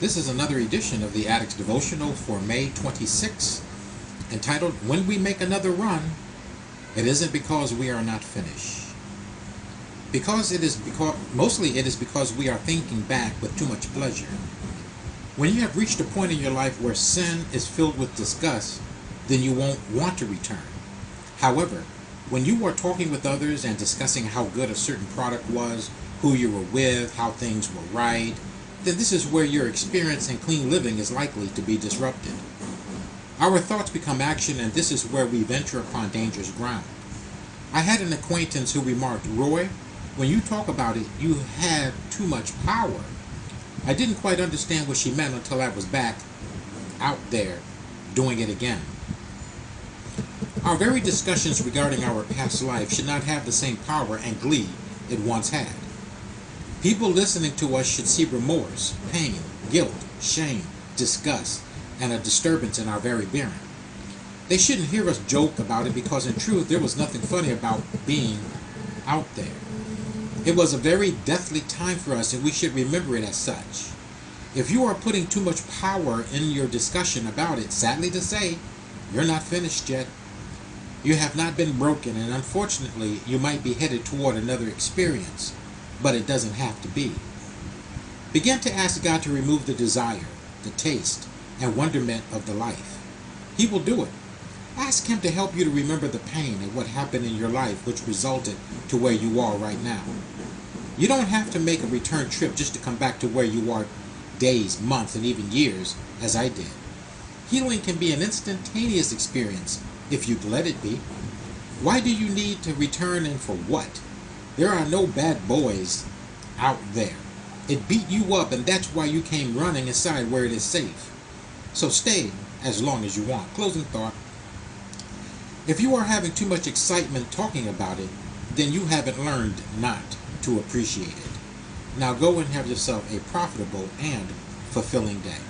This is another edition of the Addicts Devotional for May 26, entitled, When We Make Another Run, It Isn't Because We Are Not Finished. Mostly it is because we are thinking back with too much pleasure. When you have reached a point in your life where sin is filled with disgust, then you won't want to return. However, when you are talking with others and discussing how good a certain product was, who you were with, how things were right, then this is where your experience in clean living is likely to be disrupted. Our thoughts become action, and this is where we venture upon dangerous ground. I had an acquaintance who remarked, "Roy, when you talk about it, you have too much power." I didn't quite understand what she meant until I was back out there doing it again. Our very discussions regarding our past life should not have the same power and glee it once had. People listening to us should see remorse, pain, guilt, shame, disgust, and a disturbance in our very being. They shouldn't hear us joke about it because in truth there was nothing funny about being out there. It was a very deathly time for us, and we should remember it as such. If you are putting too much power in your discussion about it, sadly to say, you're not finished yet. You have not been broken, and unfortunately, you might be headed toward another experience, but it doesn't have to be. Begin to ask God to remove the desire, the taste, and wonderment of the life. He will do it. Ask Him to help you to remember the pain and what happened in your life which resulted to where you are right now. You don't have to make a return trip just to come back to where you are days, months, and even years, as I did. Healing can be an instantaneous experience if you'd let it be. Why do you need to return, and for what? There are no bad boys out there. It beat you up, and that's why you came running inside where it is safe. So stay as long as you want. Closing thought. If you are having too much excitement talking about it, then you haven't learned not to appreciate it. Now go and have yourself a profitable and fulfilling day.